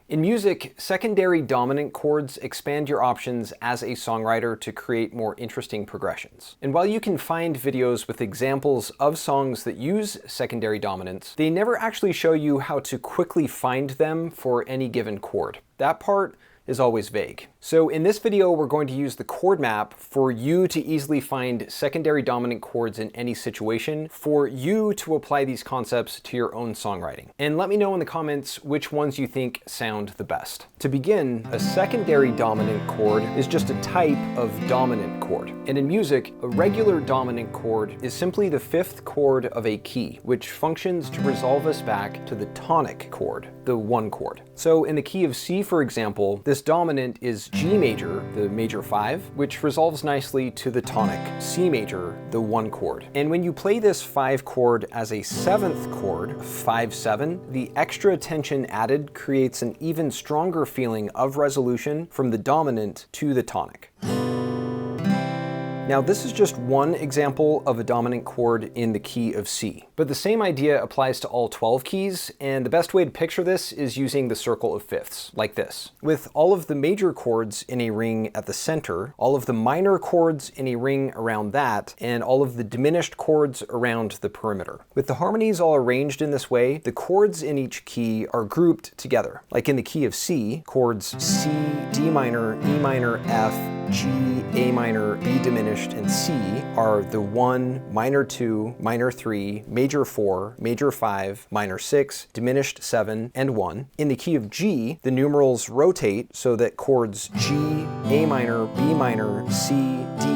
In music, secondary dominant chords expand your options as a songwriter to create more interesting progressions. And while you can find videos with examples of songs that use secondary dominants, they never actually show you how to quickly find them for any given chord. That part is always vague. So in this video, we're going to use the chord map for you to easily find secondary dominant chords in any situation, for you to apply these concepts to your own songwriting. And let me know in the comments which ones you think sound the best. To begin, a secondary dominant chord is just a type of dominant chord. And in music, a regular dominant chord is simply the fifth chord of a key, which functions to resolve us back to the tonic chord, the one chord. So in the key of C, for example, this dominant is G major, the major 5, which resolves nicely to the tonic C major, the 1 chord. And when you play this 5 chord as a 7th chord, 5-7, the extra tension added creates an even stronger feeling of resolution from the dominant to the tonic. Now this is just one example of a dominant chord in the key of C, but the same idea applies to all 12 keys, and the best way to picture this is using the circle of fifths, like this. With all of the major chords in a ring at the center, all of the minor chords in a ring around that, and all of the diminished chords around the perimeter. With the harmonies all arranged in this way, the chords in each key are grouped together. Like in the key of C, chords C, D minor, E minor, F, G, A minor, B diminished, and C are the 1, minor 2, minor 3, major 4, major 5, minor 6, diminished 7, and 1. In the key of G, the numerals rotate so that chords G, A minor, B minor, C, D,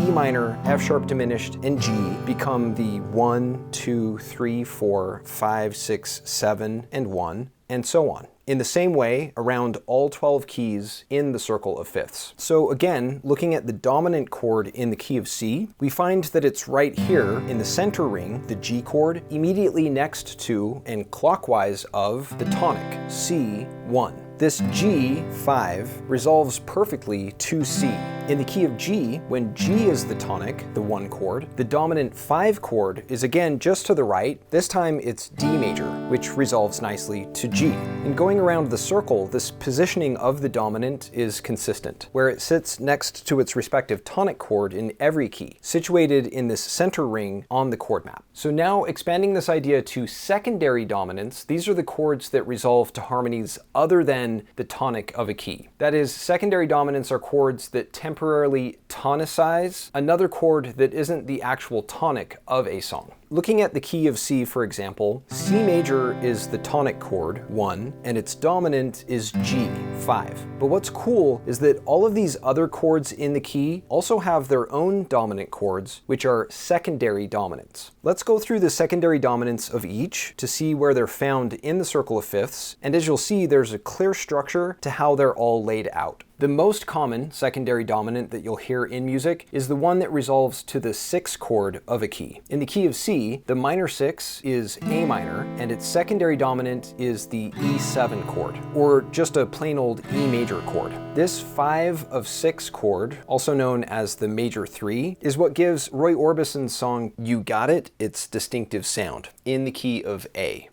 E minor, F sharp diminished, and G become the 1, 2, 3, 4, 5, 6, 7, and 1, and so on. In the same way, around all 12 keys in the circle of fifths. So again, looking at the dominant chord in the key of C, we find that it's right here in the center ring, the G chord, immediately next to and clockwise of the tonic, C1. This G5 resolves perfectly to C. In the key of G, when G is the tonic, the 1 chord, the dominant 5 chord is again just to the right. This time it's D major, which resolves nicely to G. And going around the circle, this positioning of the dominant is consistent, where it sits next to its respective tonic chord in every key, situated in this center ring on the chord map. So now expanding this idea to secondary dominants, these are the chords that resolve to harmonies other than the tonic of a key. That is, secondary dominants are chords that temporarily tonicize another chord that isn't the actual tonic of a song. Looking at the key of C, for example, C major is the tonic chord, 1, and its dominant is G, 5. But what's cool is that all of these other chords in the key also have their own dominant chords, which are secondary dominants. Let's go through the secondary dominants of each to see where they're found in the circle of fifths, and as you'll see, there's a clear structure to how they're all laid out. The most common secondary dominant that you'll hear in music is the one that resolves to the 6th chord of a key. In the key of C, the minor 6 is A minor, and its secondary dominant is the E7 chord, or just a plain old E major chord. This 5 of 6 chord, also known as the major 3, is what gives Roy Orbison's song You Got It its distinctive sound, in the key of A.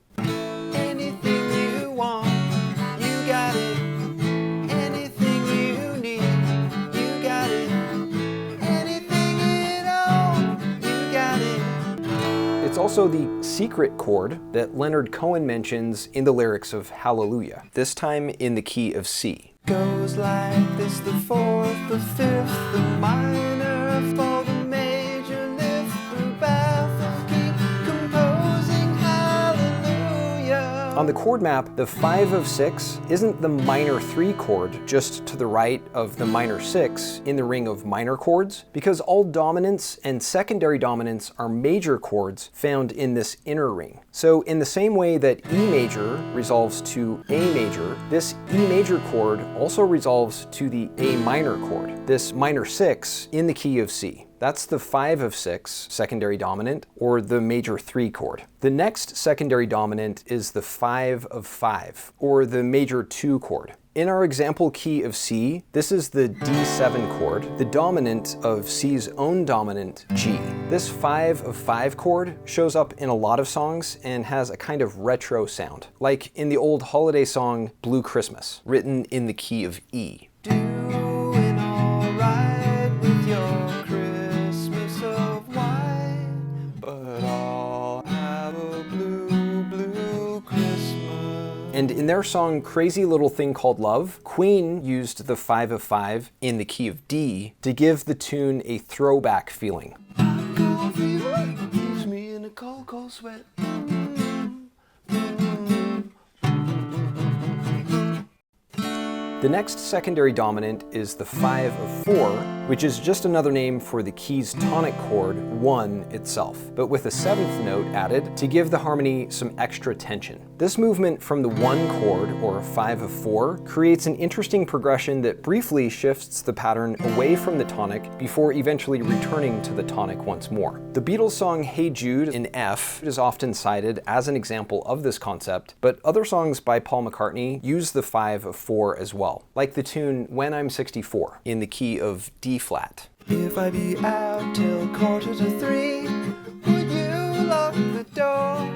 It's also the secret chord that Leonard Cohen mentions in the lyrics of Hallelujah, this time in the key of C. Goes like this, the 4th, the 5th, the minor, for the major, lift, the baffled, keep composing Hallelujah. On the chord map, the 5 of 6 isn't the minor 3 chord just to the right of the minor 6 in the ring of minor chords, because all dominants and secondary dominants are major chords found in this inner ring. So in the same way that E major resolves to A major, this E major chord also resolves to the A minor chord, this minor 6 in the key of C. That's the 5 of 6 secondary dominant, or the major 3 chord. The next secondary dominant is the 5 of 5, or the major 2 chord. In our example key of C, this is the D7 chord, the dominant of C's own dominant, G. This 5 of 5 chord shows up in a lot of songs and has a kind of retro sound, like in the old holiday song Blue Christmas, written in the key of E. Doing alright with your Christmas of white, but I'll have a blue, blue Christmas. And in their song Crazy Little Thing Called Love, Queen used the 5 of 5 in the key of D to give the tune a throwback feeling. Cold fever leaves me in a cold, cold sweat. The next secondary dominant is the 5 of 4, which is just another name for the key's tonic chord, 1 itself, but with a 7th note added to give the harmony some extra tension. This movement from the 1 chord, or 5 of 4, creates an interesting progression that briefly shifts the pattern away from the tonic before eventually returning to the tonic once more. The Beatles song Hey Jude in F is often cited as an example of this concept, but other songs by Paul McCartney use the 5 of 4 as well, like the tune When I'm 64 in the key of D flat. If I be out till 2:45, would you lock the door?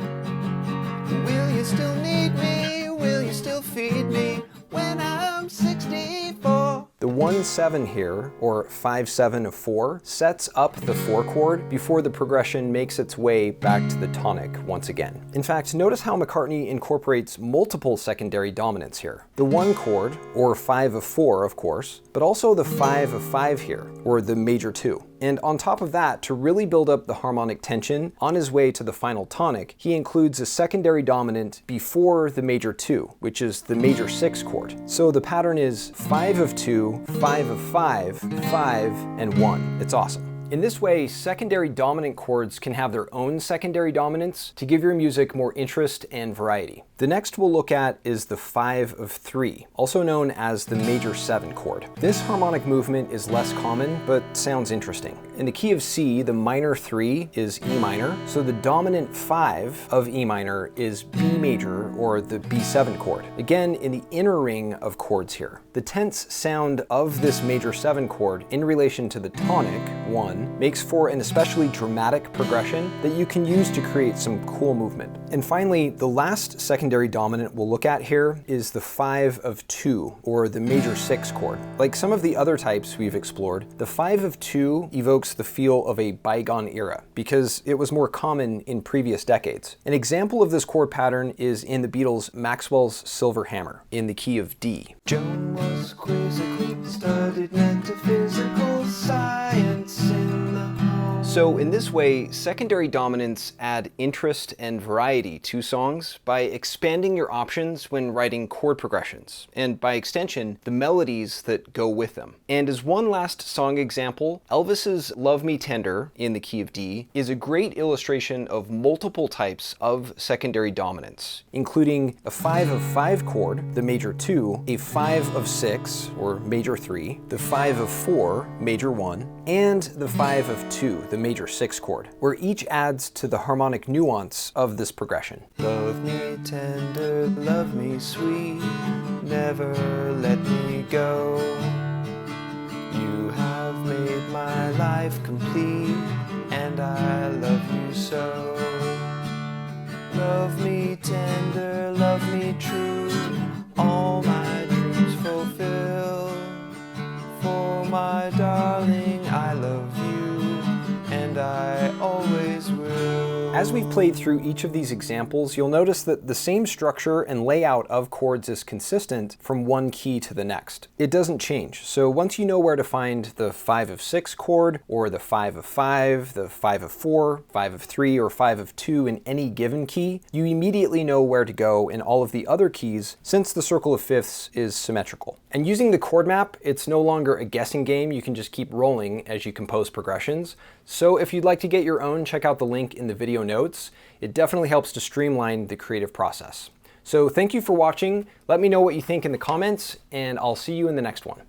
Will you still need me? Will you still feed me when I'm 64? The 1-7 here, or 5-7 of 4, sets up the 4 chord before the progression makes its way back to the tonic once again. In fact, notice how McCartney incorporates multiple secondary dominants here. The 1 chord, or 5 of 4 of course, but also the 5 of 5 here, or the major 2. And on top of that, to really build up the harmonic tension on his way to the final tonic, he includes a secondary dominant before the major 2, which is the major 6 chord. So the pattern is 5 of 2, 5 of 5, 5, and 1. It's awesome. In this way, secondary dominant chords can have their own secondary dominants to give your music more interest and variety. The next we'll look at is the 5 of 3, also known as the major 7 chord. This harmonic movement is less common, but sounds interesting. In the key of C, the minor 3 is E minor, so the dominant 5 of E minor is B major, or the B7 chord. Again, in the inner ring of chords here. The tense sound of this major 7 chord in relation to the tonic, 1, makes for an especially dramatic progression that you can use to create some cool movement. And finally, the last secondary dominant we'll look at here is the 5 of 2, or the major 6 chord. Like some of the other types we've explored, the 5 of 2 evokes the feel of a bygone era, because it was more common in previous decades. An example of this chord pattern is in the Beatles' Maxwell's Silver Hammer, in the key of D. Joan was quizzical, studied metaphysical science in the home. So in this way, secondary dominants add interest and variety to songs by expanding your options when writing chord progressions, and by extension, the melodies that go with them. And as one last song example, Elvis's Love Me Tender in the key of D is a great illustration of multiple types of secondary dominants, including a 5 of 5 chord, the major 2, a 5 of 6, or major 3, the 5 of 4, major 1, and the 5 of 2, the major 6 chord, where each adds to the harmonic nuance of this progression. Love me tender, love me sweet, never let me go. You have made my life complete, and I love you so. Love me tender, love me true, all my dreams fulfill. For my darling, I love you, and I always will. As we've played through each of these examples, you'll notice that the same structure and layout of chords is consistent from one key to the next. It doesn't change, so once you know where to find the 5 of 6 chord, or the 5 of 5, the 5 of 4, 5 of 3, or 5 of 2 in any given key, you immediately know where to go in all of the other keys, since the circle of fifths is symmetrical. And using the chord map, it's no longer a guessing game. You can just keep rolling as you compose progressions. So if you'd like to get your own, check out the link in the video notes. It definitely helps to streamline the creative process. So thank you for watching. Let me know what you think in the comments, and I'll see you in the next one.